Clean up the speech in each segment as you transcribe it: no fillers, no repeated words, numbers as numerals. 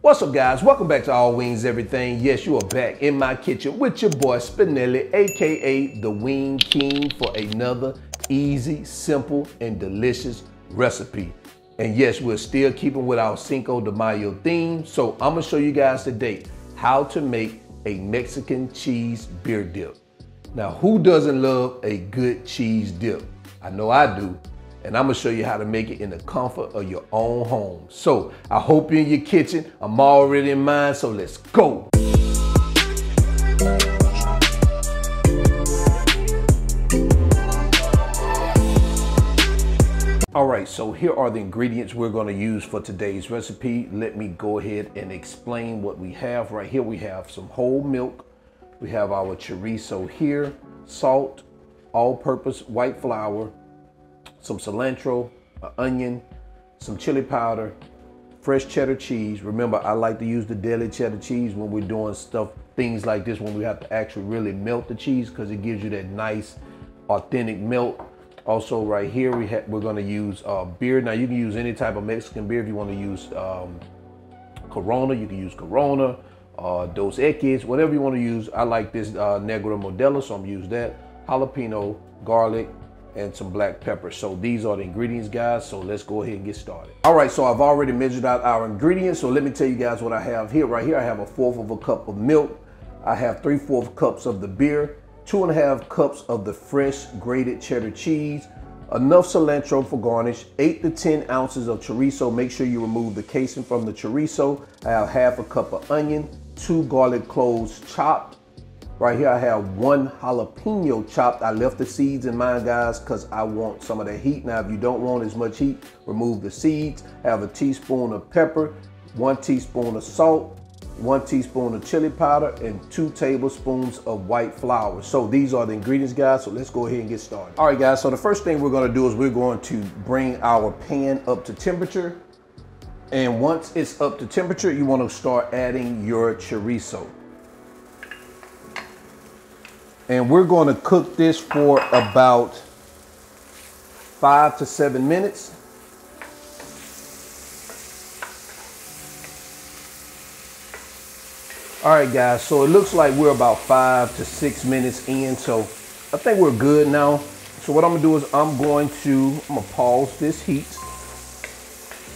What's up, guys? Welcome back to All Wings Everything. Yes, you are back in my kitchen with your boy Spinelli, aka the Wing King, for another easy, simple, and delicious recipe. And yes, we're still keeping with our Cinco de Mayo theme. So I'm gonna show you guys today how to make a Mexican cheese beer dip. Now, who doesn't love a good cheese dip? I know I do. And I'm gonna show you how to make it in the comfort of your own home. So I hope you're in your kitchen. I'm already in mine, so let's go. All right, so here are the ingredients we're gonna use for today's recipe. Let me go ahead and explain what we have. Right here, we have some whole milk. We have our chorizo here, salt, all-purpose white flour, some cilantro, an onion, some chili powder, fresh cheddar cheese. Remember, I like to use the deli cheddar cheese when we're doing things like this, when we have to actually really melt the cheese, because it gives you that nice, authentic melt. Also, right here, we're gonna use beer. Now, you can use any type of Mexican beer. If you wanna use Corona, you can use Corona, Dos Equis, whatever you wanna use. I like this Negra Modelo, so I'm gonna use that. Jalapeno, garlic, and some black pepper. So these are the ingredients, guys. So let's go ahead and get started. All right, so I've already measured out our ingredients. So let me tell you guys what I have here. Right here, I have 1/4 of a cup of milk. I have 3/4 cups of the beer, 2.5 cups of the fresh grated cheddar cheese, enough cilantro for garnish, 8 to 10 ounces of chorizo. Make sure you remove the casing from the chorizo. I have 1/2 cup of onion, 2 garlic cloves chopped. Right here, I have 1 jalapeno chopped. I left the seeds in mine, guys, because I want some of that heat. Now, if you don't want as much heat, remove the seeds. I have a teaspoon of pepper, 1 teaspoon of salt, 1 teaspoon of chili powder, and 2 tablespoons of white flour. So these are the ingredients, guys. So let's go ahead and get started. All right, guys, so the first thing we're gonna do is we're going to bring our pan up to temperature. And once it's up to temperature, you wanna start adding your chorizo. And we're going to cook this for about 5 to 7 minutes. All right, guys, so it looks like we're about 5 to 6 minutes in, so I think we're good now. So what I'm gonna do is I'm gonna pause this heat.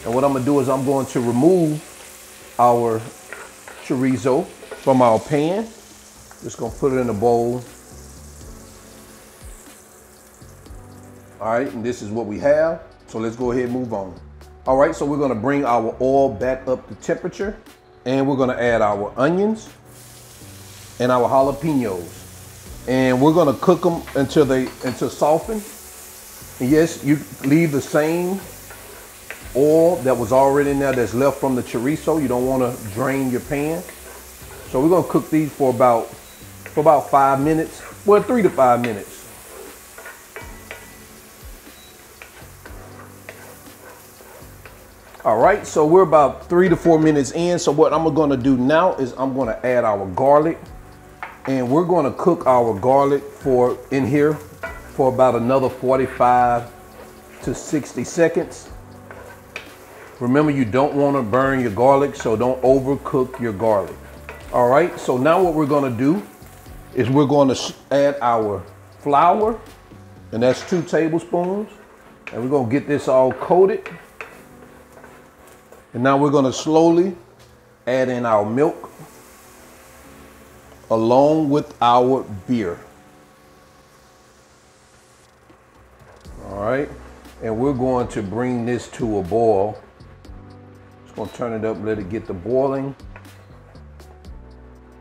And what I'm gonna do is I'm going to remove our chorizo from our pan. Just gonna put it in a bowl. All right, and this is what we have. So let's go ahead and move on. All right, so we're gonna bring our oil back up to temperature, and we're gonna add our onions and our jalapenos. And we're gonna cook them until soften. And yes, you leave the same oil that was already in there that's left from the chorizo. You don't wanna drain your pan. So we're gonna cook these for about 5 minutes, well, 3 to 5 minutes. All right, so we're about 3 to 4 minutes in. So what I'm gonna do now is I'm gonna add our garlic, and we're gonna cook our garlic in here for about another 45 to 60 seconds. Remember, you don't wanna burn your garlic, so don't overcook your garlic. All right, so now what we're gonna do is we're gonna add our flour, and that's 2 tablespoons. And we're gonna get this all coated. And now we're gonna slowly add in our milk along with our beer. All right, and we're going to bring this to a boil. Just gonna turn it up, let it get to boiling.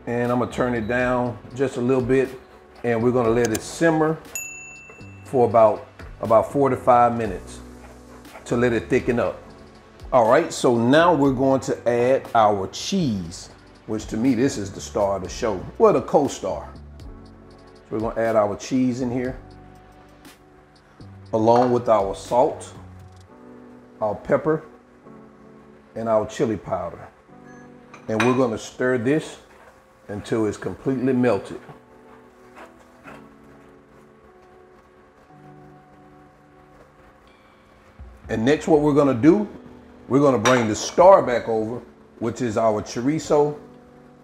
And I'm gonna turn it down just a little bit, and we're gonna let it simmer for about 4 to 5 minutes to let it thicken up. All right, so now we're going to add our cheese, which to me, this is the star of the show. Well, the co-star. So we're gonna add our cheese in here, along with our salt, our pepper, and our chili powder. And we're gonna stir this until it's completely melted. And next what we're gonna do, we're gonna bring the star back over, which is our chorizo,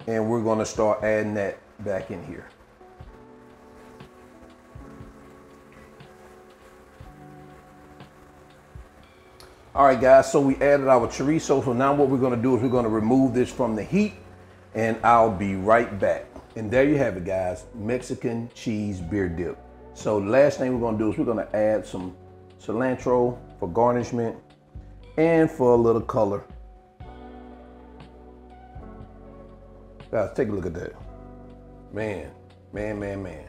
and we're gonna start adding that back in here. All right, guys, so we added our chorizo. So now what we're gonna do is we're gonna remove this from the heat, and I'll be right back. And there you have it, guys, Mexican cheese beer dip. So the last thing we're gonna do is we're gonna add some cilantro for garnishment and for a little color. Guys, take a look at that. Man, man, man, man.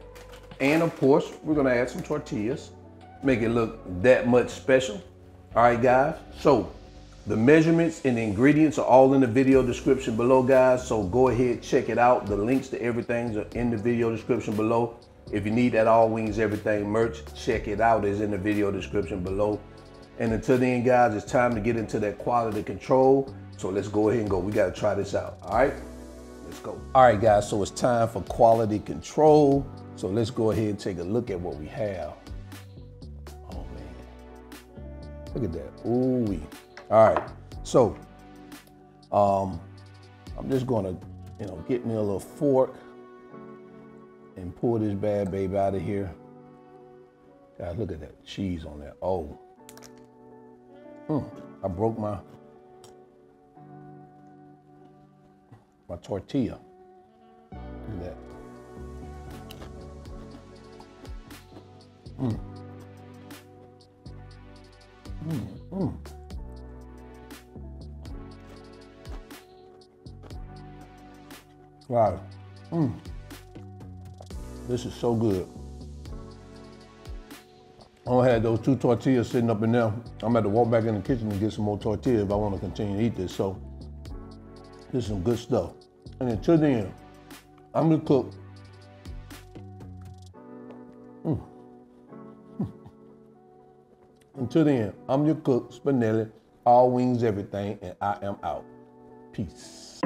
And of course, we're gonna add some tortillas, make it look that much special. All right, guys, so the measurements and the ingredients are all in the video description below, guys. So go ahead, check it out. The links to everything are in the video description below. If you need that All Wings Everything merch, check it out. It's in the video description below. And until then, guys, it's time to get into that quality control. So let's go ahead and go. We got to try this out. All right, let's go. All right, guys, so it's time for quality control. So let's go ahead and take a look at what we have. Look at that, ooh-wee. All right, so I'm just gonna, get me a little fork and pull this bad baby out of here. Guys, look at that cheese on there. Oh, I broke my tortilla. Look at that. Wow. This is so good. I don't have those 2 tortillas sitting up in there. I'm gonna have to walk back in the kitchen and get some more tortillas if I want to continue to eat this. So this is some good stuff. And until then, I'm gonna cook. Until then, I'm your cook, Spinelli, All Wings Everything, and I am out. Peace.